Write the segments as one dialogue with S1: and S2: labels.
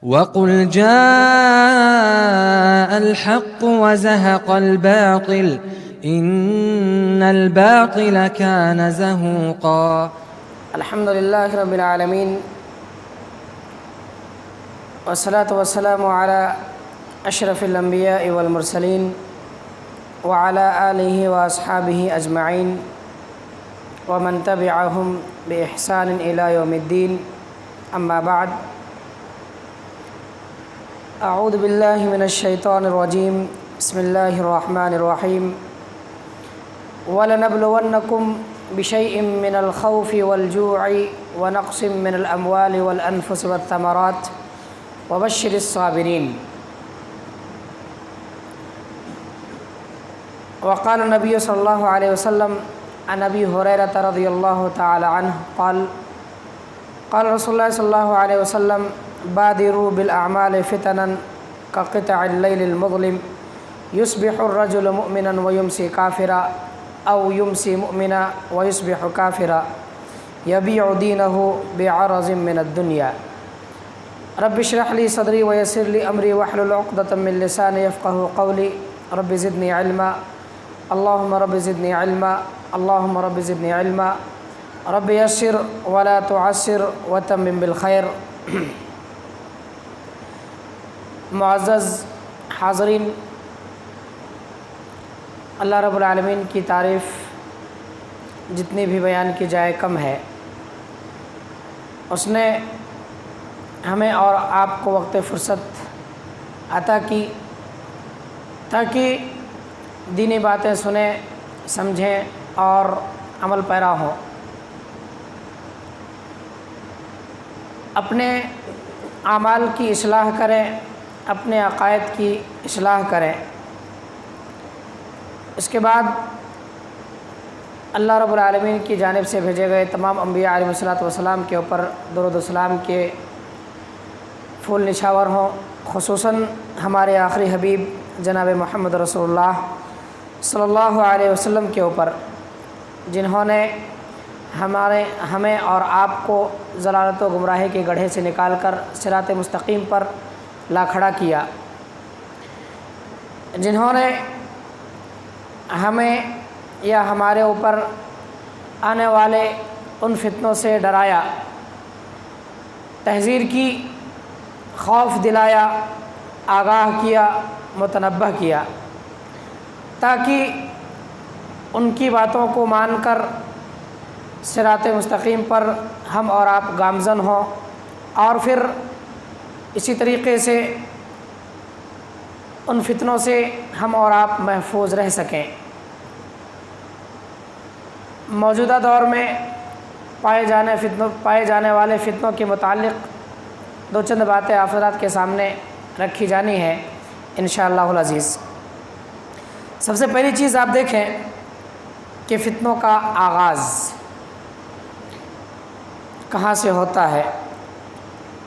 S1: وقل جاء الحق وزهق الباطل إن الباطل كان زهوقا۔
S2: الحمد لله رب العالمين والصلاة والسلام على أشرف الأنبياء والمرسلين وعلى آله وأصحابه أجمعين ومن تبعهم بإحسان إلى يوم الدين، أما بعد، أعوذ بالله من الشيطان الرجيم، بسم الله الرحمن الرحيم۔ وَلَنَبْلُوَنَّكُمْ بِشَيْءٍ مِّنَ الْخَوْفِ وَالْجُوعِ وَنَقْصٍ مِّنَ الْأَمْوَالِ وَالْأَنفُسِ وَالثَّمَرَاتِ وَبَشِّرِ الصَّابِرِينَ۔ وقال النبي صلى الله عليه وسلم عن أبي هريرة رضي الله تعالى عنه قال رسول الله صلى الله عليه وسلم: بادروا بالأعمال فتنا كقطع الليل المظلم، يصبح الرجل مؤمنا ويمسي كافرا، أو يمسي مؤمنا ويصبح كافرا، يبيع دينه بعرض من الدنيا۔ رب اشرح لي صدري ويسر لي أمري واحلل عقدة من لساني يفقهوا قولي، رب زدني علما، اللهم رب زدنی علما، اللهم رب زدنی علما، رب یسر ولا تعسر وتمم بالخیر۔ معزز حاضرین، اللہ رب العالمین کی تعریف جتنی بھی بیان کی جائے کم ہے۔ اس نے ہمیں اور آپ کو وقت فرصت عطا کی تاکہ دینی باتیں سنیں، سمجھیں اور عمل پیرا ہوں۔ اپنے اعمال کی اصلاح کریں، اپنے عقائد کی اصلاح کریں۔ اس کے بعد اللہ رب العالمین کی جانب سے بھیجے گئے تمام انبیاء علیہ السلام کے اوپر درود و سلام کے پھول نچھاور ہوں، خصوصاً ہمارے آخری حبیب جناب محمد رسول اللہ صلی اللہ علیہ وسلم کے اوپر، جنہوں نے ہمیں اور آپ کو ضلالت و گمراہی کے گڑھے سے نکال کر صراط مستقیم پر لا کھڑا کیا، جنہوں نے ہمیں یا ہمارے اوپر آنے والے ان فتنوں سے ڈرایا، تحذیر کی، خوف دلایا، آگاہ کیا، متنبہ کیا، تاکہ ان کی باتوں کو مان کر صراط مستقیم پر ہم اور آپ گامزن ہوں، اور پھر اسی طریقے سے ان فتنوں سے ہم اور آپ محفوظ رہ سکیں۔ موجودہ دور میں پائے جانے والے فتنوں کے متعلق دو چند باتیں آپ حضرات کے سامنے رکھی جانی ہیں انشاءاللہ العزیز۔ سب سے پہلی چیز آپ دیکھیں کہ فتنوں کا آغاز کہاں سے ہوتا ہے۔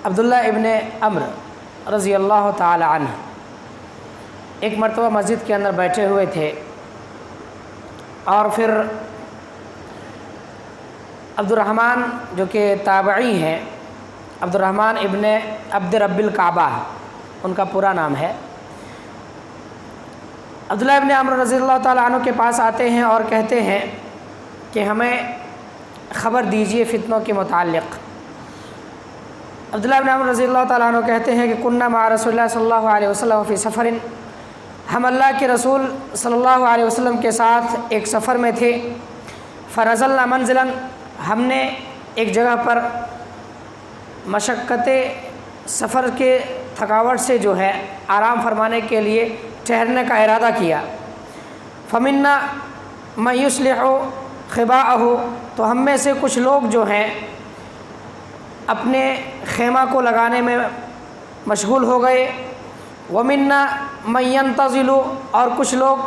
S2: عبداللہ ابن عمرو رضی اللہ تعالی عنہ ایک مرتبہ مسجد کے اندر بیٹھے ہوئے تھے، اور پھر عبد الرحمن جو کہ تابعی ہیں، عبد الرحمن ابن عبد رب الکعبہ ان کا پورا نام ہے، عبداللہ ابن عمرو رضی اللہ تعالیٰ عنہ کے پاس آتے ہیں اور کہتے ہیں کہ ہمیں خبر دیجئے فتنوں کے متعلق۔ عبداللہ ابن عمرو رضی اللہ تعالیٰ عنہ کہتے ہیں کہ کننا مع رسول اللہ صلی اللہ علیہ وسلم فی سفر، ہم اللہ کے رسول صلی اللہ علیہ وسلم کے ساتھ ایک سفر میں تھے، فنزلنا منزلا، ہم نے ایک جگہ پر مشقت سفر کے تھکاوٹ سے جو ہے آرام فرمانے کے لیے ٹھہرنے کا ارادہ کیا، فمنا من یصلح خباءہ، تو ہم میں سے کچھ لوگ جو ہیں اپنے خیمہ کو لگانے میں مشغول ہو گئے، ومنا من ینتظل، اور کچھ لوگ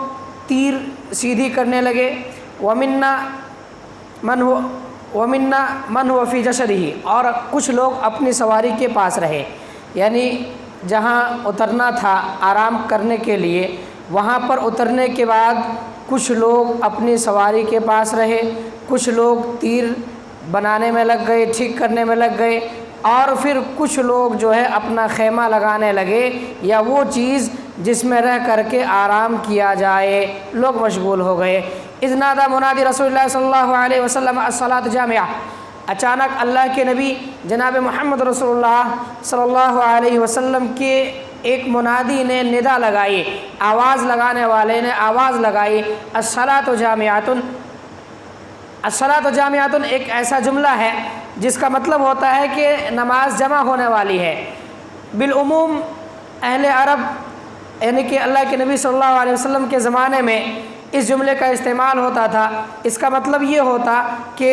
S2: تیر سیدھی کرنے لگے، ومنا من هو فی جسدہ، اور کچھ لوگ اپنی سواری کے پاس رہے، یعنی جہاں اترنا تھا آرام کرنے کے لیے وہاں پر اترنے کے بعد کچھ لوگ اپنی سواری کے پاس رہے، کچھ لوگ تیر بنانے میں لگ گئے، ٹھیک کرنے میں لگ گئے، اور پھر کچھ لوگ جو ہے اپنا خیمہ لگانے لگے یا وہ چیز جس میں رہ کر کے آرام کیا جائے، لوگ مشغول ہو گئے۔ اذ نادى منادی رسول اللہ صلی اللہ علیہ وسلم الصلاۃ جامعہ، اچانک اللہ کے نبی جناب محمد رسول اللہ صلی اللہ علیہ وسلم کے ایک منادی نے ندا لگائی، آواز لگانے والے نے آواز لگائی، الصلاۃ جامعۃ۔ الصلاۃ جامعۃ ایک ایسا جملہ ہے جس کا مطلب ہوتا ہے کہ نماز جمع ہونے والی ہے۔ بالعموم اہل عرب یعنی کہ اللہ کے نبی صلی اللہ علیہ وسلم کے زمانے میں اس جملے کا استعمال ہوتا تھا۔ اس کا مطلب یہ ہوتا کہ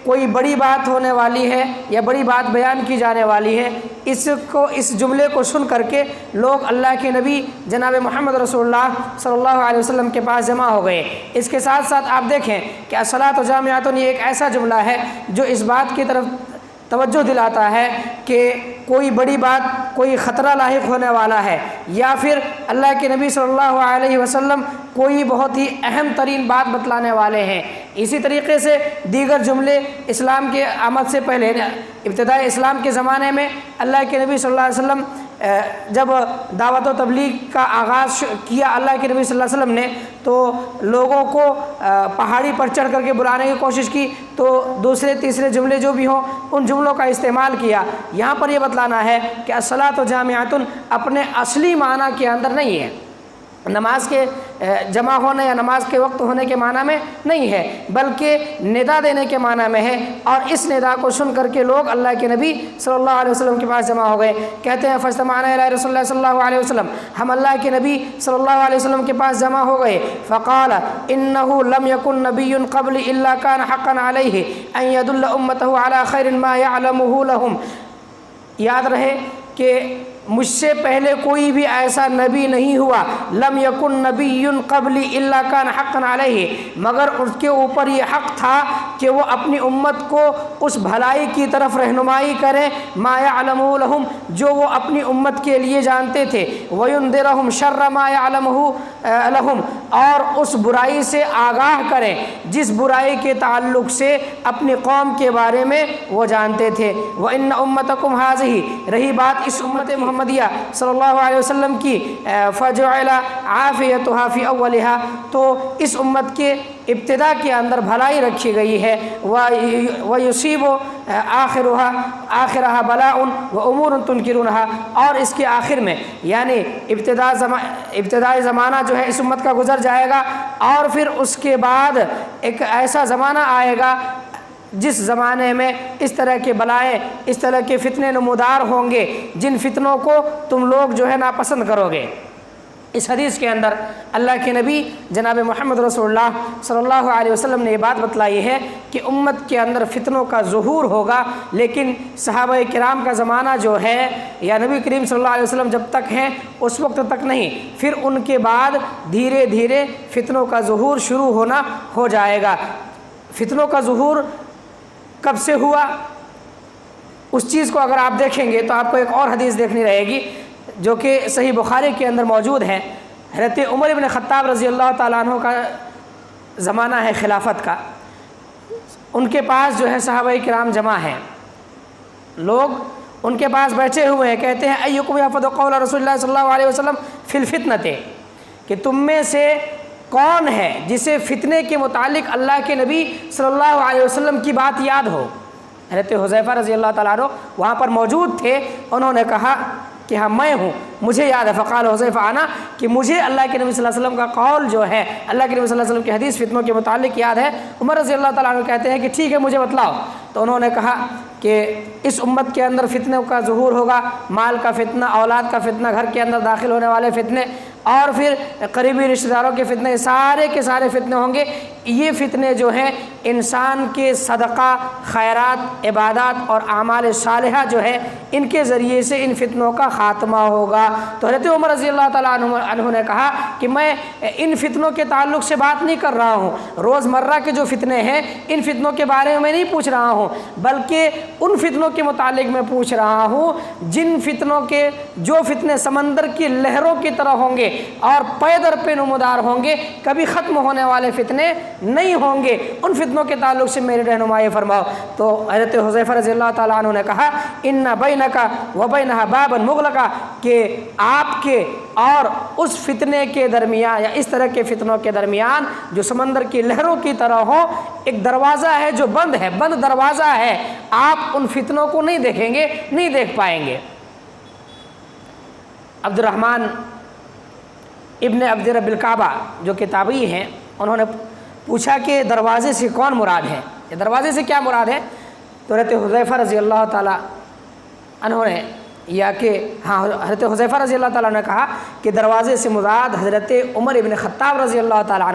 S2: کوئی بڑی بات ہونے والی ہے یا بڑی بات بیان کی جانے والی ہے، اس جملے کو سن کر کے لوگ اللہ کے نبی جناب محمد رسول اللہ صلی اللہ علیہ وسلم کے پاس جمع ہو گئے۔ اس کے ساتھ ساتھ آپ دیکھیں کہ الصلاۃ جامعۃ یہ ایک ایسا جملہ ہے جو اس بات کی طرف توجہ دلاتا ہے کہ کوئی بڑی بات، کوئی خطرہ لاحق ہونے والا ہے، یا پھر اللہ کے نبی صلی اللہ علیہ وسلم کوئی بہت ہی اہم ترین بات بتلانے والے ہیں۔ اسی طریقے سے دیگر جملے اسلام کے آمد سے پہلے ابتدائی اسلام کے زمانے میں اللہ کے نبی صلی اللہ علیہ وسلم جب دعوت و تبلیغ کا آغاز کیا اللہ کے نبی صلی اللہ علیہ وسلم نے، تو لوگوں کو پہاڑی پر چڑھ کر کے بلانے کی کوشش کی، تو دوسرے تیسرے جملے جو بھی ہوں ان جملوں کا استعمال کیا۔ یہاں پر یہ بتلانا ہے کہ الصلاۃ جامعۃ اپنے اصلی معنی کے اندر نہیں ہے، نماز کے جمع ہونے یا نماز کے وقت ہونے کے معنی میں نہیں ہے، بلکہ ندا دینے کے معنی میں ہے۔ اور اس ندا کو سن کر کے لوگ اللہ کے نبی صلی اللہ علیہ وسلم کے پاس جمع ہو گئے۔ کہتے ہیں فاجتمعنا الی رسول اللہ صلی اللہ علیہ وسلم، ہم اللہ کے نبی صلی اللہ علیہ وسلم کے پاس جمع ہو گئے۔ فقال انه لم يكن نبي قبل الا كان حقا عليه ان يدل امته على خير ما يعلمه لهم۔ یاد رہے کہ مجھ سے پہلے کوئی بھی ایسا نبی نہیں ہوا، لم یکن نبی قبلی الا کان حقا علیہ، مگر اس کے اوپر یہ حق تھا کہ وہ اپنی امت کو اس بھلائی کی طرف رہنمائی کریں، ما یعلمہ لہم، جو وہ اپنی امت کے لیے جانتے تھے، وینذرہم شر ما یعلمہ لہم، اور اس برائی سے آگاہ کریں جس برائی کے تعلق سے اپنی قوم کے بارے میں وہ جانتے تھے۔ وان امتکم ھذہ، رہی بات اس امت محمدیہ صلی اللہ علیہ وسلم کی، فجعل عافیتها فی اولها، تو اس امت کے ابتدا کے اندر بھلائی رکھی گئی ہے، ویصیب آخرها بلاء وامور تنکرونها، اور اس کے آخر میں یعنی ابتدائی زمانہ جو ہے اس امت کا گزر جائے گا، اور پھر اس کے بعد ایک ایسا زمانہ آئے گا جس زمانے میں اس طرح کے بلائیں، اس طرح کے فتنے نمودار ہوں گے جن فتنوں کو تم لوگ جو ہے ناپسند کرو گے۔ اس حدیث کے اندر اللہ کے نبی جناب محمد رسول اللہ صلی اللہ علیہ وسلم نے یہ بات بتلائی ہے کہ امت کے اندر فتنوں کا ظہور ہوگا، لیکن صحابہ کرام کا زمانہ جو ہے یا نبی کریم صلی اللہ علیہ وسلم جب تک ہیں اس وقت تک نہیں، پھر ان کے بعد دھیرے دھیرے فتنوں کا ظہور شروع ہونا ہو جائے گا۔ فتنوں کا ظہور کب سے ہوا، اس چیز کو اگر آپ دیکھیں گے تو آپ کو ایک اور حدیث دیکھنی رہے گی جو کہ صحیح بخاری کے اندر موجود ہے۔ حضرت عمر بن خطاب رضی اللہ تعالیٰ عنہ کا زمانہ ہے خلافت کا، ان کے پاس جو ہے صحابہ کرام جمع ہیں، لوگ ان کے پاس بیٹھے ہوئے ہیں، کہتے ہیں ایکم یحفظ قول رسول اللہ صلی اللہ علیہ وسلم فی الفتنۃ، کہ تم میں سے کون ہے جسے فتنے کے متعلق اللہ کے نبی صلی اللہ علیہ وسلم کی بات یاد ہو۔ حضرت حذیفہ رضی اللہ تعالیٰ عنہ وہاں پر موجود تھے، انہوں نے کہا کہ ہاں میں ہوں، مجھے یاد ہے۔ فقال حذیفہ انا، کہ مجھے اللہ کے نبی صلی اللہ علیہ وسلم کا قول جو ہے، اللہ کے نبی صلی اللہ علیہ وسلم کی حدیث فتنوں کے متعلق یاد ہے۔ عمر رضی اللہ تعالیٰ عنہ کہتے ہیں کہ ٹھیک ہے مجھے بتلاؤ۔ تو انہوں نے کہا کہ اس امت کے اندر فتنوں کا ظہور ہوگا، مال کا فتنہ، اولاد کا فتنہ، گھر کے اندر داخل ہونے والے فتنے، اور پھر قریبی رشتہ داروں کے فتنے، سارے کے سارے فتنے ہوں گے۔ یہ فتنے جو ہیں انسان کے صدقہ، خیرات، عبادات اور اعمال صالحہ جو ہے ان کے ذریعے سے ان فتنوں کا خاتمہ ہوگا۔ تو حضرت عمر رضی اللہ تعالیٰ عنہ نے کہا کہ میں ان فتنوں کے تعلق سے بات نہیں کر رہا ہوں، روزمرہ کے جو فتنے ہیں ان فتنوں کے بارے میں نہیں پوچھ رہا ہوں، بلکہ ان فتنوں کے متعلق میں پوچھ رہا ہوں جن فتنوں کے جو فتنے سمندر کی لہروں کی طرح ہوں گے اور پے در پہ نمودار ہوں گے، کبھی ختم ہونے والے فتنے نہیں ہوں گے۔ ان فتنوں فتنوں کے تعلق سے میری رہنمائی فرماؤ۔ تو حضرت حذیفہ رضی اللہ تعالیٰ عنہ نے کہا ان بینک و بینہا بابا مغلقا، کہ آپ کے اور اس فتنے کے درمیان یا اس طرح کے فتنوں کے درمیان جو سمندر کی لہروں کی طرح ہو، ایک دروازہ ہے جو بند ہے، بند دروازہ ہے، آپ ان فتنوں کو نہیں دیکھیں گے، نہیں دیکھ پائیں گے۔ عبد الرحمن ابن عبد رب الکعبہ جو کتابی ہیں، انہوں نے پوچھا کہ دروازے سے کون مراد ہے، یہ دروازے سے کیا مراد ہے؟ تو حضرت حذیفہ رضی اللہ تعالیٰ عنہ نے حضرت حذیفہ رضی اللہ تعالیٰ نے کہا کہ دروازے سے مراد حضرت عمر ابن خطاب رضی اللہ تعالیٰ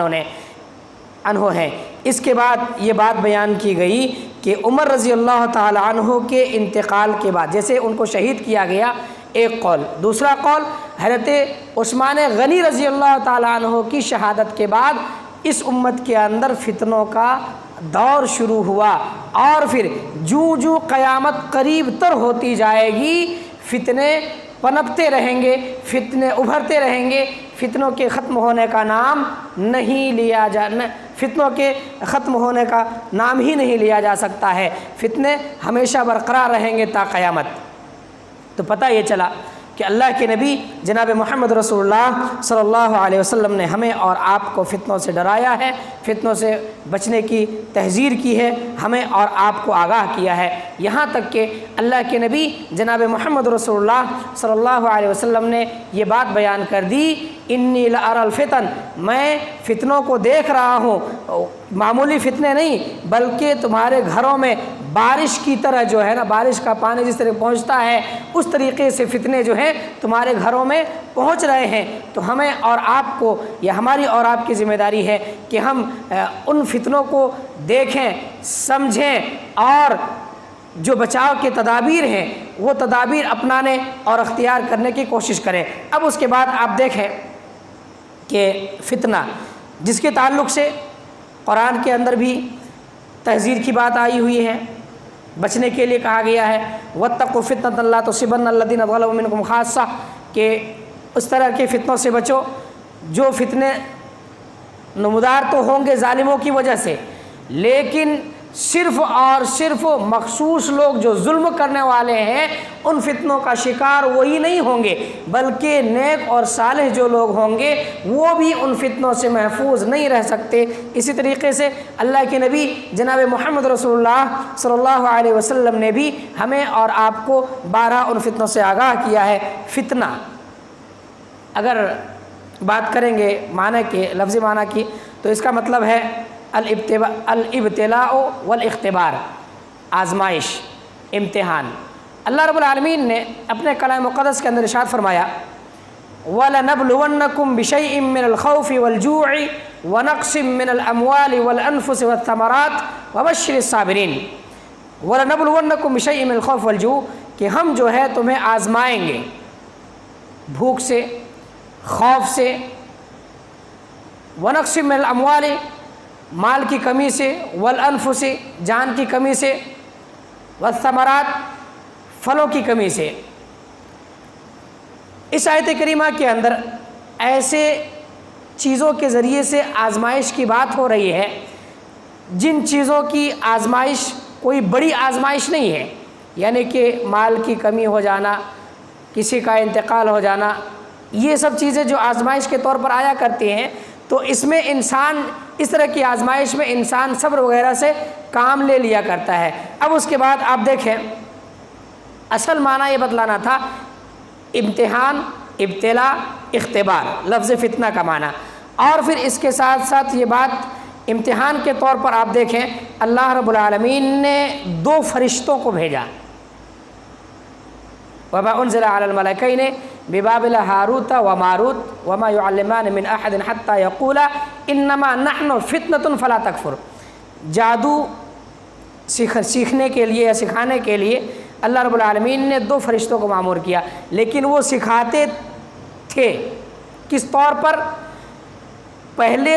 S2: عنہ ہیں۔ اس کے بعد یہ بات بیان کی گئی کہ عمر رضی اللہ تعالیٰ عنہ کے انتقال کے بعد جیسے ان کو شہید کیا گیا، ایک قول، دوسرا قول حضرت عثمان غنی رضی اللہ تعالیٰ عنہ کی شہادت کے بعد اس امت کے اندر فتنوں کا دور شروع ہوا، اور پھر جو قیامت قریب تر ہوتی جائے گی فتنے پنپتے رہیں گے، فتنے ابھرتے رہیں گے، فتنوں کے ختم ہونے کا نام نہیں لیا فتنوں کے ختم ہونے کا نام ہی نہیں لیا جا سکتا ہے، فتنے ہمیشہ برقرار رہیں گے تا قیامت۔ تو پتہ یہ چلا کہ اللہ کے نبی جناب محمد رسول اللہ صلی اللہ علیہ وسلم نے ہمیں اور آپ کو فتنوں سے ڈرایا ہے، فتنوں سے بچنے کی تحذیر کی ہے، ہمیں اور آپ کو آگاہ کیا ہے، یہاں تک کہ اللہ کے نبی جناب محمد رسول اللہ صلی اللہ علیہ وسلم نے یہ بات بیان کر دی انی لأری الفتن، میں فتنوں کو دیکھ رہا ہوں، معمولی فتنے نہیں بلکہ تمہارے گھروں میں بارش کی طرح جو ہے نا، بارش کا پانی جس طرح پہنچتا ہے اس طریقے سے فتنے جو ہیں تمہارے گھروں میں پہنچ رہے ہیں۔ تو ہمیں اور آپ کو، یا ہماری اور آپ کی ذمہ داری ہے کہ ہم ان فتنوں کو دیکھیں، سمجھیں، اور جو بچاؤ کے تدابیر ہیں وہ تدابیر اپنانے اور اختیار کرنے کی کوشش کریں۔ اب اس کے بعد آپ دیکھیں کہ فتنہ جس کے تعلق سے قرآن کے اندر بھی تحذیر کی بات آئی ہوئی ہے، بچنے کے لیے کہا گیا ہے واتقوا فتنة لا تصيبن الذين ظلموا منكم خاصة، کہ اس طرح کے فتنوں سے بچو جو فتنے نمودار تو ہوں گے ظالموں کی وجہ سے، لیکن صرف اور صرف مخصوص لوگ جو ظلم کرنے والے ہیں ان فتنوں کا شکار وہی نہیں ہوں گے، بلکہ نیک اور صالح جو لوگ ہوں گے وہ بھی ان فتنوں سے محفوظ نہیں رہ سکتے۔ اسی طریقے سے اللہ کے نبی جناب محمد رسول اللہ صلی اللہ علیہ وسلم نے بھی ہمیں اور آپ کو بارہا ان فتنوں سے آگاہ کیا ہے۔ فتنہ اگر بات کریں گے معنی کے، لفظی معنی کی، تو اس کا مطلب ہے الابتلاء والاختبار، آزمائش، امتحان۔ اللہ رب العالمین نے اپنے کلام مقدس کے اندر ارشاد فرمایا وَلَنَبْلُوَنَّكُمْ بِشَيْءٍ مِّنَ الْخَوْفِ وَالْجُوعِ وَنَقْصٍ مِّنَ الْأَمْوَالِ وَالْأَنفُسِ وَالثَّمَرَاتِ وَبَشِّرِ الصَّابِرِينَ۔ وَلَنَبْلُوَنَّكُمْ بِشَيْءٍ مِّنَ الْخَوْفِ وَالْجُوعِ، کہ ہم جو ہے تمہیں آزمائیں گے بھوک سے، خوف سے، وَنَقْصٍ مِّنَ الْأَمْوَالِ، مال کی کمی سے، والانفس، جان کی کمی سے، والثمرات، پھلوں کی کمی سے۔ اس آیت کریمہ کے اندر ایسے چیزوں کے ذریعے سے آزمائش کی بات ہو رہی ہے جن چیزوں کی آزمائش کوئی بڑی آزمائش نہیں ہے، یعنی کہ مال کی کمی ہو جانا، کسی کا انتقال ہو جانا، یہ سب چیزیں جو آزمائش کے طور پر آیا کرتی ہیں، تو اس میں انسان، اس طرح کی آزمائش میں انسان صبر وغیرہ سے کام لے لیا کرتا ہے۔ اب اس کے بعد آپ دیکھیں اصل معنی یہ بتلانا تھا امتحان، ابتلا، اختبار، لفظ فتنہ کا معنی، اور پھر اس کے ساتھ ساتھ یہ بات امتحان کے طور پر آپ دیکھیں اللہ رب العالمین نے 2 فرشتوں کو بھیجا، وَمَا أُنزِلَ عَلَى الْمَلَكَيْنِ بِبَابِلَ هَارُوتَ وَمَارُوتَ وَمَا يُعَلِّمَانِ مِنْ أَحَدٍ حَتَّى يَقُولَا إِنَّمَا نَحْنُ فِتْنَةٌ فَلَا تَكْفُرْ۔ جادو سیکھنے کے لیے یا سکھانے کے لیے اللہ رب العالمین نے 2 فرشتوں کو مامور کیا، لیکن وہ سکھاتے تھے کس طور پر؟ پہلے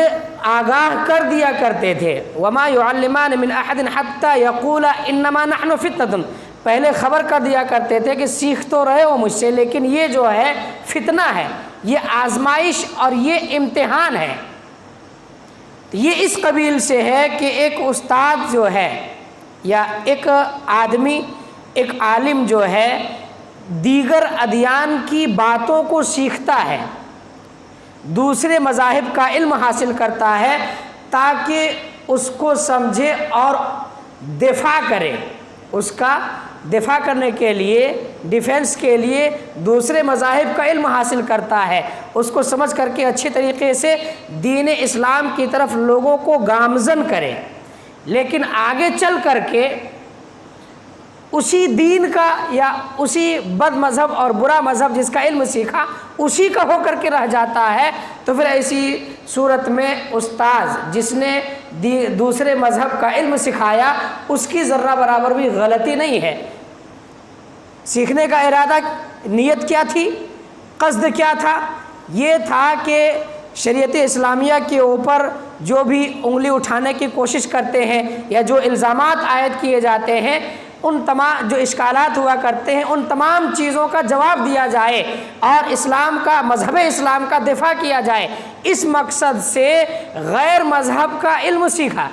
S2: آگاہ کر دیا کرتے تھے وَمَا يُعَلِّمَانِ مِنْ أَحَدٍ حَتَّى يَقُولَا إِنَّمَا نَحْنُ فِتْنَةٌ، پہلے خبر کر دیا کرتے تھے کہ سیکھ تو رہے ہو مجھ سے، لیکن یہ جو ہے فتنہ ہے، یہ آزمائش اور یہ امتحان ہے۔ تو یہ اس قبیل سے ہے کہ ایک استاد جو ہے یا ایک آدمی، ایک عالم جو ہے دیگر ادیان کی باتوں کو سیکھتا ہے، دوسرے مذاہب کا علم حاصل کرتا ہے تاکہ اس کو سمجھے اور دفاع کرے، اس کا دفاع کرنے کے لیے، ڈیفنس کے لیے دوسرے مذاہب کا علم حاصل کرتا ہے، اس کو سمجھ کر کے اچھی طریقے سے دین اسلام کی طرف لوگوں کو گامزن کرے، لیکن آگے چل کر کے اسی دین کا یا اسی بد مذہب اور برا مذہب جس کا علم سیکھا اسی کا ہو کر کے رہ جاتا ہے، تو پھر ایسی صورت میں استاذ جس نے دوسرے مذہب کا علم سکھایا اس کی ذرہ برابر بھی غلطی نہیں ہے۔ سیکھنے کا ارادہ، نیت کیا تھی، قصد کیا تھا؟ یہ تھا کہ شریعت اسلامیہ کے اوپر جو بھی انگلی اٹھانے کی کوشش کرتے ہیں یا جو الزامات عائد کیے جاتے ہیں، ان تمام جو اشکالات ہوا کرتے ہیں ان تمام چیزوں کا جواب دیا جائے اور اسلام کا، مذہب اسلام کا دفاع کیا جائے۔ اس مقصد سے غیر مذہب کا علم سیکھا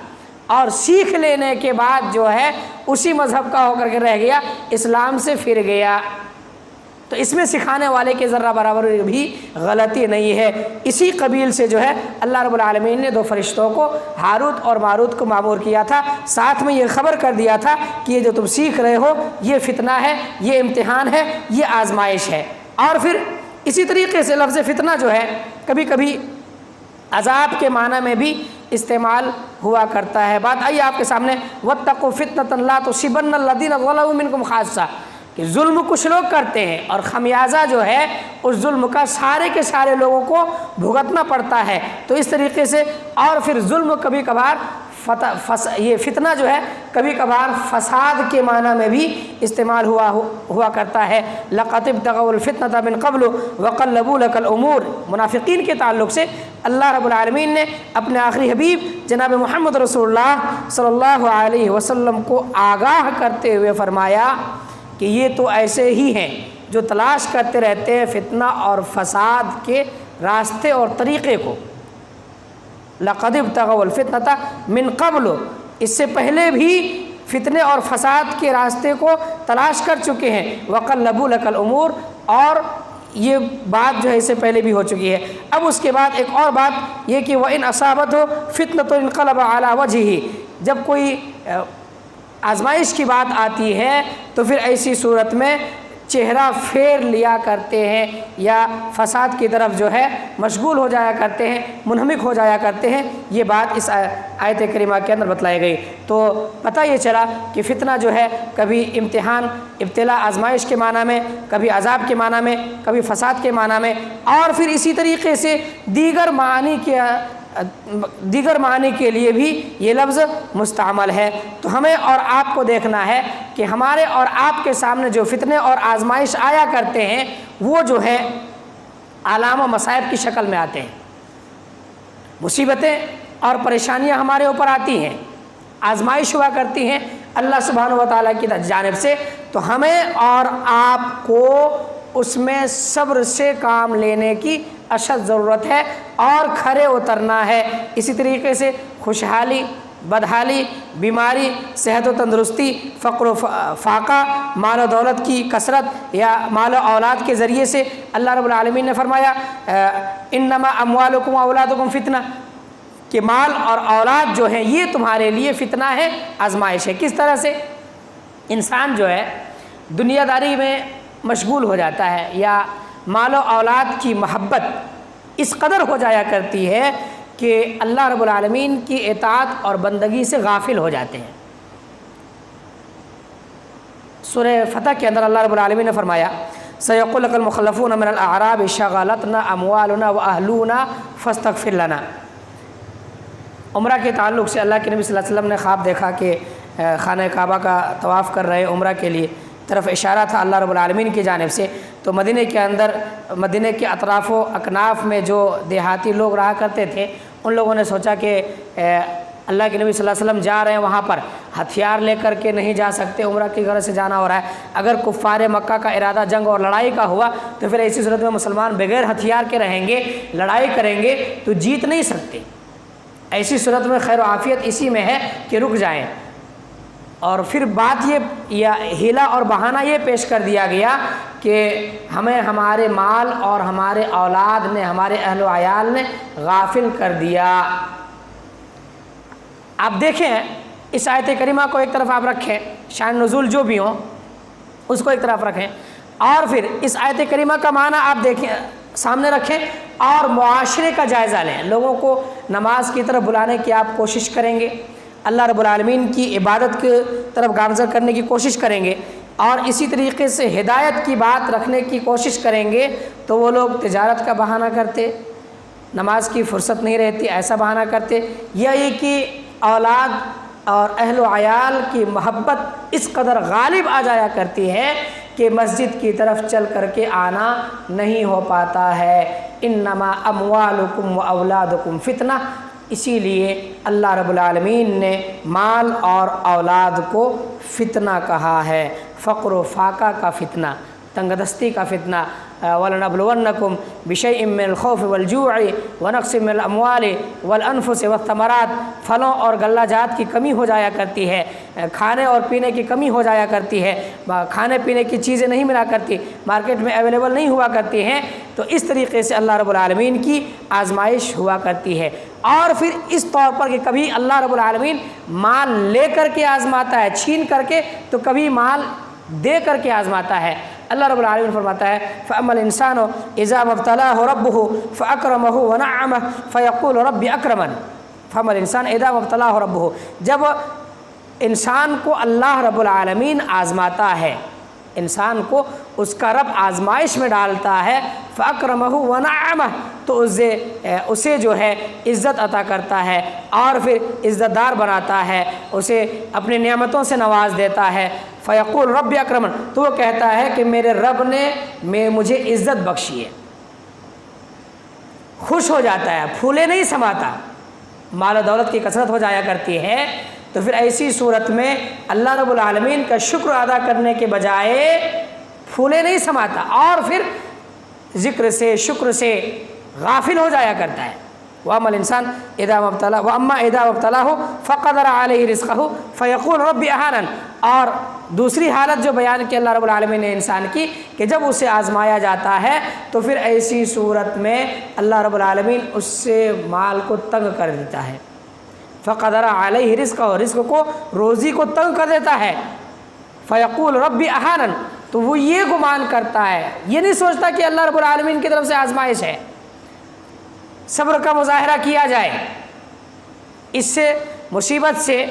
S2: اور سیکھ لینے کے بعد جو ہے اسی مذہب کا ہو کر کے رہ گیا، اسلام سے پھر گیا، تو اس میں سکھانے والے کے ذرہ برابر بھی غلطی نہیں ہے۔ اسی قبیل سے جو ہے اللہ رب العالمین نے دو فرشتوں کو، ہاروت اور ماروت کو مامور کیا تھا، ساتھ میں یہ خبر کر دیا تھا کہ یہ جو تم سیکھ رہے ہو یہ فتنہ ہے، یہ امتحان ہے، یہ آزمائش ہے۔ اور پھر اسی طریقے سے لفظ فتنہ جو ہے کبھی کبھی عذاب کے معنی میں بھی استعمال ہوا کرتا ہے۔ بات آئیے آپ کے سامنے، وَاتَّقُوا فِتْنَةً لَا تُصِيبَنَّ الَّذِينَ ظَلَمُوا مِنكُمْ خَاصَّةً، کہ ظلم کچھ لوگ کرتے ہیں اور خمیازہ جو ہے اس ظلم کا سارے کے سارے لوگوں کو بھگتنا پڑتا ہے۔ تو اس طریقے سے، اور پھر ظلم کبھی کبھار یہ فتنہ جو ہے کبھی کبھار فساد کے معنی میں بھی استعمال ہوا کرتا ہے۔ لَقَدِ ابْتَغَوُا الْفِتْنَةَ مِنْ قَبْلُ وَقَلَّبُوا لَكَ الْأُمُورَ، منافقین کے تعلق سے اللہ رب العالمین نے اپنے آخری حبیب جناب محمد رسول اللہ صلی اللہ علیہ وسلم کو آگاہ کرتے ہوئے فرمایا کہ یہ تو ایسے ہی ہیں جو تلاش کرتے رہتے ہیں فتنہ اور فساد کے راستے اور طریقے کو۔ لَقَدِ ابْتَغَوُا الْفِتْنَةَ مِنْ قَبْلُ، اس سے پہلے بھی فتنے اور فساد کے راستے کو تلاش کر چکے ہیں۔ وَقَلَّبُوا لَكَ الْأُمُورَ، اور یہ بات جو ہے اس سے پہلے بھی ہو چکی ہے۔ اب اس کے بعد ایک اور بات یہ کہ وَإِنْ أَصَابَتْهُ فِتْنَةٌ انقلب عَلَى وَجْهِهِ، جب کوئی آزمائش کی بات آتی ہے تو پھر ایسی صورت میں چہرہ پھیر لیا کرتے ہیں یا فساد کی طرف جو ہے مشغول ہو جایا کرتے ہیں، منہمک ہو جایا کرتے ہیں۔ یہ بات اس آیت کریمہ کے اندر بتلائی گئی۔ تو پتہ یہ چلا کہ فتنہ جو ہے کبھی امتحان، ابتلا، آزمائش کے معنی میں، کبھی عذاب کے معنی میں، کبھی فساد کے معنی میں، اور پھر اسی طریقے سے دیگر معنی کے لیے بھی یہ لفظ مستعمل ہے۔ تو ہمیں اور آپ کو دیکھنا ہے کہ ہمارے اور آپ کے سامنے جو فتنے اور آزمائش آیا کرتے ہیں وہ جو ہے آلام و مصائب کی شکل میں آتے ہیں، مصیبتیں اور پریشانیاں ہمارے اوپر آتی ہیں، آزمائش ہوا کرتی ہیں اللہ سبحانہ و تعالیٰ کی جانب سے۔ تو ہمیں اور آپ کو اس میں صبر سے کام لینے کی اشد ضرورت ہے اور کھڑے اترنا ہے۔ اسی طریقے سے خوشحالی، بدحالی، بیماری، صحت و تندرستی، فقر و فاقہ، مال و دولت کی کثرت یا مال و اولاد کے ذریعے سے اللہ رب العالمین نے فرمایا انما اموالکم و اولادکم فتنہ، کہ مال اور اولاد جو ہیں یہ تمہارے لیے فتنہ ہے، آزمائش ہے۔ کس طرح سے انسان جو ہے دنیا داری میں مشغول ہو جاتا ہے یا مال و اولاد کی محبت اس قدر ہو جایا کرتی ہے کہ اللہ رب العالمین کی اطاعت اور بندگی سے غافل ہو جاتے ہیں۔ سورہ فتح کے اندر اللہ رب العالمین نے فرمایا سَيَقُولُ لَكَ الْمُخَلَّفُونَ مِنَ الْأَعْرَابِ شَغَلَتْنَا أَمْوَالُنَا وَأَهْلُونَا فَاسْتَغْفِرْ لَنَا۔ عمرہ کے تعلق سے اللہ کے نبی صلی اللہ علیہ وسلم نے خواب دیکھا کہ خانہ کعبہ کا طواف کر رہے عمرہ کے لیے، طرف اشارہ تھا اللہ رب العالمین کی جانب سے۔ تو مدینہ کے اندر، مدینہ کے اطراف و اکناف میں جو دیہاتی لوگ رہا کرتے تھے ان لوگوں نے سوچا کہ اللہ کے نبی صلی اللہ علیہ وسلم جا رہے ہیں وہاں پر، ہتھیار لے کر کے نہیں جا سکتے، عمرہ کی غرض سے جانا ہو رہا ہے، اگر کفار مکہ کا ارادہ جنگ اور لڑائی کا ہوا تو پھر ایسی صورت میں مسلمان بغیر ہتھیار کے رہیں گے، لڑائی کریں گے تو جیت نہیں سکتے۔ ایسی صورت میں خیر و عافیت اسی میں ہے کہ رک جائیں۔ اور پھر بات یہ یا ہیلا اور بہانہ یہ پیش کر دیا گیا کہ ہمیں ہمارے مال اور ہمارے اولاد نے، ہمارے اہل و عیال نے غافل کر دیا۔ آپ دیکھیں اس آیت کریمہ کو ایک طرف آپ رکھیں، شان نزول جو بھی ہوں اس کو ایک طرف رکھیں، اور پھر اس آیت کریمہ کا معنی آپ دیکھیں سامنے رکھیں اور معاشرے کا جائزہ لیں۔ لوگوں کو نماز کی طرف بلانے کی آپ کوشش کریں گے، اللہ رب العالمین کی عبادت کی طرف گامزن کرنے کی کوشش کریں گے، اور اسی طریقے سے ہدایت کی بات رکھنے کی کوشش کریں گے، تو وہ لوگ تجارت کا بہانہ کرتے، نماز کی فرصت نہیں رہتی ایسا بہانہ کرتے، یا یہ کہ اولاد اور اہل و عیال کی محبت اس قدر غالب آ جایا کرتی ہے کہ مسجد کی طرف چل کر کے آنا نہیں ہو پاتا ہے۔ انما اموالکم و اولادکم فتنہ، اسی لیے اللہ رب العالمین نے مال اور اولاد کو فتنہ کہا ہے، فقر و فاقہ کا فتنہ، تنگ دستی کا فتنہ۔ وَلَنَبْلُوَنَّكُمْ بِشَيْءٍ مِّنَ الْخَوْفِ وَالْجُوعِ وَنَقْصٍ مِّنَ الْأَمْوَالِ وَالْأَنفُسِ وَالثَّمَرَاتِ، پھلوں اور غلہ جات کی کمی ہو جایا کرتی ہے، کھانے اور پینے کی کمی ہو جایا کرتی ہے، کھانے پینے کی چیزیں نہیں ملا کرتی، مارکیٹ میں اویلیبل نہیں ہوا کرتی ہیں، تو اس طریقے سے اللہ رب العالمین کی آزمائش ہوا کرتی ہے۔ اور پھر اس طور پر کہ کبھی اللہ رب العالمین مال لے کر کے آزماتا ہے، چھین کر کے، تو کبھی مال دے کر کے آزماتا ہے۔ اللہ رب العالمین فرماتا ہے فَأَمَّا الْإِنسَانُ إِذَا مَا ابْتَلَاهُ رَبُّهُ فَأَكْرَمَهُ وَنَعَّمَهُ فَيَقُولُ رَبِّ أَكْرَمَنِ۔ فَأَمَّا الْإِنسَانُ إِذَا مَا ابْتَلَاهُ رَبُّهُ، جب انسان کو اللہ رب العالمین آزماتا ہے، انسان کو اس کا رب آزمائش میں ڈالتا ہے، فَأَكْرَمَهُ وَنَعَّمَهُ، تو اسے جو ہے عزت عطا کرتا ہے اور پھر عزت دار بناتا ہے، اسے اپنی نعمتوں سے نواز دیتا ہے۔ فیقول رب اکرمن، تو وہ کہتا ہے کہ میرے رب نے مجھے عزت بخشی ہے، خوش ہو جاتا ہے، پھولے نہیں سماتا، مال و دولت کی کثرت ہو جایا کرتی ہے۔ تو پھر ایسی صورت میں اللہ رب العالمین کا شکر ادا کرنے کے بجائے پھولے نہیں سماتا، اور پھر ذکر سے شکر سے غافل ہو جایا کرتا ہے۔ وَأَمَّا الْإِنسَانُ إِذَا مَا ابْتَلَاهُ وَأَمَّا إِذَا مَا ابْتَلَاهُ فَقَدَرَ عَلَيْهِ رِزْقَهُ فَيَقُولُ رَبِّ أَهَانَنِ، اور دوسری حالت جو بیان کی اللہ رب العالمین نے انسان کی کہ جب اسے آزمایا جاتا ہے تو پھر ایسی صورت میں اللہ رب العالمین اس سے مال کو تنگ کر دیتا ہے۔ فَقَدَرَ عَلَيْهِ رِزْقَهُ، رزق کو، روزی کو تنگ کر دیتا ہے۔ فَيَقُولُ رَبِّ أَهَانَنِ، تو وہ یہ گمان کرتا ہے، یہ نہیں سوچتا کہ اللہ رب العالمین کی طرف سے آزمائش ہے، صبر کا مظاہرہ کیا جائے، اس سے مصیبت سے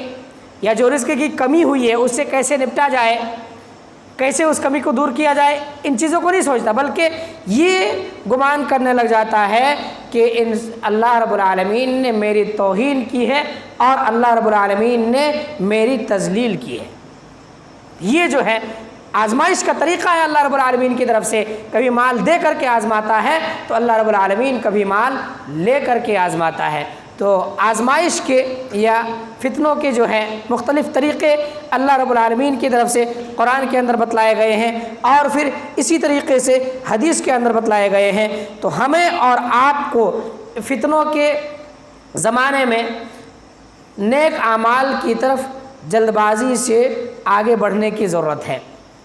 S2: یا جو رزق کی کمی ہوئی ہے اس سے کیسے نپٹا جائے، کیسے اس کمی کو دور کیا جائے، ان چیزوں کو نہیں سوچتا، بلکہ یہ گمان کرنے لگ جاتا ہے کہ اللہ رب العالمین نے میری توہین کی ہے اور اللہ رب العالمین نے میری تذلیل کی ہے۔ یہ جو ہے آزمائش کا طریقہ ہے اللہ رب العالمین کی طرف سے، کبھی مال دے کر کے آزماتا ہے تو اللہ رب العالمین کبھی مال لے کر کے آزماتا ہے۔ تو آزمائش کے یا فتنوں کے جو ہیں مختلف طریقے اللہ رب العالمین کی طرف سے قرآن کے اندر بتلائے گئے ہیں، اور پھر اسی طریقے سے حدیث کے اندر بتلائے گئے ہیں۔ تو ہمیں اور آپ کو فتنوں کے زمانے میں نیک اعمال کی طرف جلد بازی سے آگے بڑھنے کی ضرورت ہے۔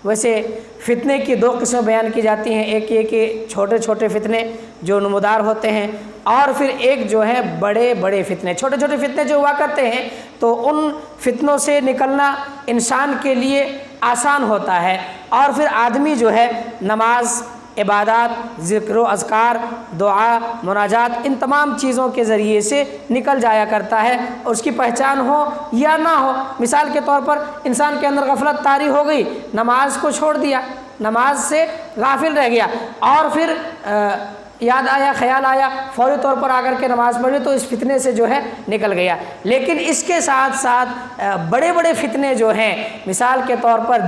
S2: ویسے فتنے کی دو قسمیں بیان کی جاتی ہیں، ایک یہ کہ چھوٹے چھوٹے فتنے جو نمودار ہوتے ہیں، اور پھر ایک جو ہے بڑے بڑے فتنے۔ چھوٹے چھوٹے فتنے جو ہوا کرتے ہیں تو ان فتنوں سے نکلنا انسان کے لیے آسان ہوتا ہے، اور پھر آدمی جو ہے نماز، عبادات، ذکر و اذکار، دعا، مناجات، ان تمام چیزوں کے ذریعے سے نکل جایا کرتا ہے، اور اس کی پہچان ہو یا نہ ہو۔ مثال کے طور پر انسان کے اندر غفلت طاری ہو گئی، نماز کو چھوڑ دیا، نماز سے غافل رہ گیا، اور پھر یاد آیا، خیال آیا، فوری طور پر آ کر کے نماز پڑھی، تو اس فتنے سے جو ہے نکل گیا۔ لیکن اس کے ساتھ ساتھ بڑے بڑے فتنے جو ہیں، مثال کے طور پر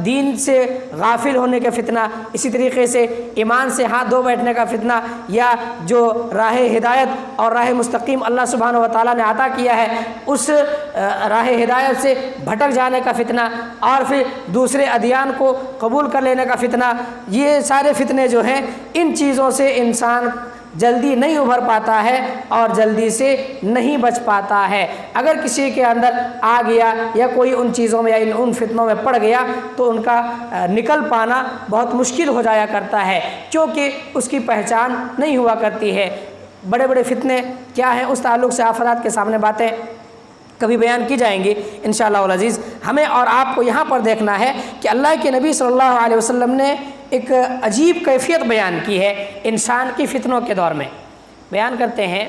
S2: دین سے غافل ہونے کا فتنہ، اسی طریقے سے ایمان سے ہاتھ دھو بیٹھنے کا فتنہ، یا جو راہ ہدایت اور راہ مستقیم اللہ سبحانہ و تعالیٰ نے عطا کیا ہے اس راہ ہدایت سے بھٹک جانے کا فتنہ، اور پھر دوسرے ادیان کو قبول کر لینے کا فتنہ، یہ سارے فتنے جو ہیں ان چیزوں سے انسان جلدی نہیں ابھر پاتا ہے اور جلدی سے نہیں بچ پاتا ہے۔ اگر کسی کے اندر آ گیا یا کوئی ان چیزوں میں یا ان فتنوں میں پڑ گیا تو ان کا نکل پانا بہت مشکل ہو جایا کرتا ہے، کیونکہ اس کی پہچان نہیں ہوا کرتی ہے۔ بڑے بڑے فتنے کیا ہیں، اس تعلق سے آپ حضرات کے سامنے باتیں کبھی بیان کی جائیں گی انشاءاللہ العزیز۔ ہمیں اور آپ کو یہاں پر دیکھنا ہے کہ اللہ کے نبی صلی اللہ علیہ وسلم نے ایک عجیب کیفیت بیان کی ہے انسان کی فتنوں کے دور میں۔ بیان کرتے ہیں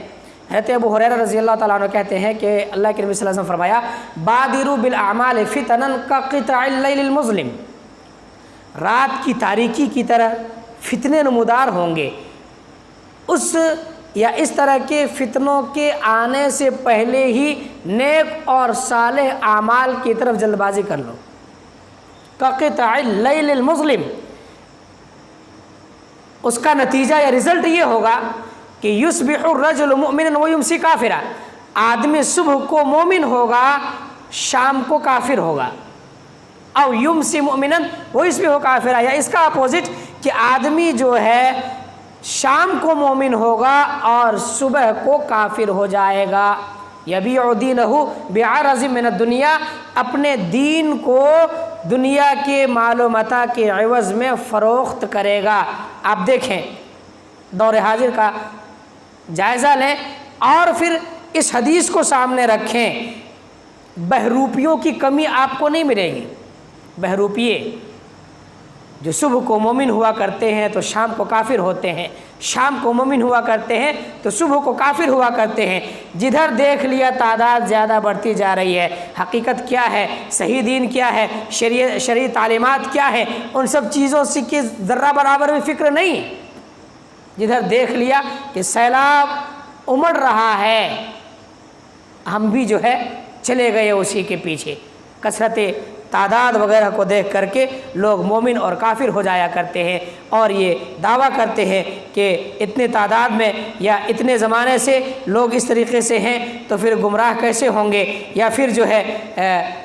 S2: حضرت ابو ہریرہ رضی اللہ تعالیٰ عنہ کہتے ہیں کہ اللہ کے نبی صلی اللہ علیہ وسلم فرمایا بادروا بالاعمال فتنا کقطع اللیل المظلم، رات کی تاریکی کی طرح فتنے نمودار ہوں گے، اس یا اس طرح کے فتنوں کے آنے سے پہلے ہی نیک اور صالح اعمال کی طرف جلد بازی کر لو۔ کقطع اللیل المظلم، اس کا نتیجہ یا رزلٹ یہ ہوگا کہ یصبح الرجل مؤمنا ویمسی کافرا، آدمی صبح کو مومن ہوگا شام کو کافر ہوگا، او یمسی مؤمنا ویصبح کافرا، یا اس کا اپوزٹ کہ آدمی جو ہے شام کو مومن ہوگا اور صبح کو کافر ہو جائے گا۔ یبیع دینہ بعرض من الدنیا، اپنے دین کو دنیا کے مال و متاع کے عوض میں فروخت کرے گا۔ آپ دیکھیں دور حاضر کا جائزہ لیں اور پھر اس حدیث کو سامنے رکھیں، بہروپیوں کی کمی آپ کو نہیں ملے گی۔ بہروپیے جو صبح کو مومن ہوا کرتے ہیں تو شام کو کافر ہوتے ہیں، شام کو مومن ہوا کرتے ہیں تو صبح کو کافر ہوا کرتے ہیں۔ جدھر دیکھ لیا تعداد زیادہ بڑھتی جا رہی ہے۔ حقیقت کیا ہے، صحیح دین کیا ہے، شرعی تعلیمات کیا ہے، ان سب چیزوں سے کی ذرہ برابر بھی فکر نہیں۔ جدھر دیکھ لیا کہ سیلاب امڑ رہا ہے، ہم بھی جو ہے چلے گئے اسی کے پیچھے۔ کثرت تعداد وغیرہ کو دیکھ کر کے لوگ مومن اور کافر ہو جایا کرتے ہیں، اور یہ دعویٰ کرتے ہیں کہ اتنے تعداد میں یا اتنے زمانے سے لوگ اس طریقے سے ہیں تو پھر گمراہ کیسے ہوں گے، یا پھر جو ہے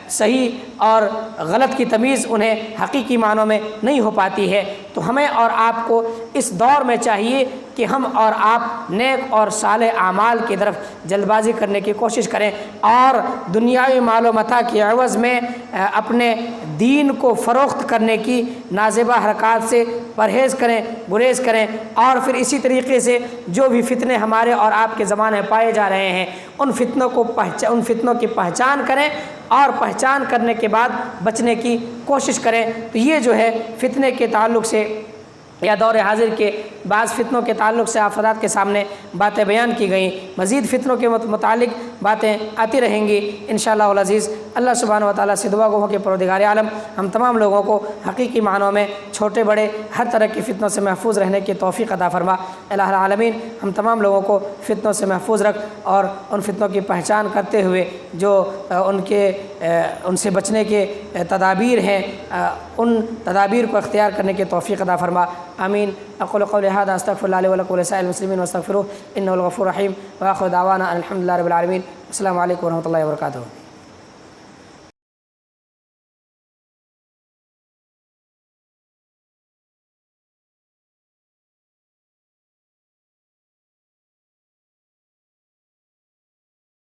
S2: صحیح اور غلط کی تمیز انہیں حقیقی معنوں میں نہیں ہو پاتی ہے۔ تو ہمیں اور آپ کو اس دور میں چاہیے کہ ہم اور آپ نیک اور صالح اعمال کی طرف جلد بازی کرنے کی کوشش کریں، اور دنیاوی مال و متاع کے عوض میں اپنے دین کو فروخت کرنے کی نازیبہ حرکات سے پرہیز کریں، گریز کریں، اور پھر اسی طریقے سے جو بھی فتنے ہمارے اور آپ کے زمانے میں پائے جا رہے ہیں ان فتنوں کی پہچان کریں، اور پہچان کرنے کے بعد بچنے کی کوشش کریں۔ تو یہ جو ہے فتنے کے تعلق سے یا دور حاضر کے بعض فتنوں کے تعلق سے آپ حضرات کے سامنے باتیں بیان کی گئیں۔ مزید فتنوں کے متعلق باتیں آتی رہیں گی انشاءاللہ العزیز۔ اللہ سبحانہ و تعالیٰ سے دعا گو ہو کہ پروردگار عالم ہم تمام لوگوں کو حقیقی معنوں میں چھوٹے بڑے ہر طرح کی فتنوں سے محفوظ رہنے کی توفیق عطا فرما۔ الہ العالمین ہم تمام لوگوں کو فتنوں سے محفوظ رکھ، اور ان فتنوں کی پہچان کرتے ہوئے جو ان سے بچنے کے تدابیر ہیں ان تدابیر کو اختیار کرنے کی توفیق عطا فرما۔ آمین۔ اقول قولی ھذا استغفر اللہ لی ولکم ولسائر المسلمین واستغفروہ انہ الغفور الرحیم، وآخر دعوانا ان الحمد للہ رب العالمین۔ السلام علیکم ورحمۃ اللہ وبرکاتہ۔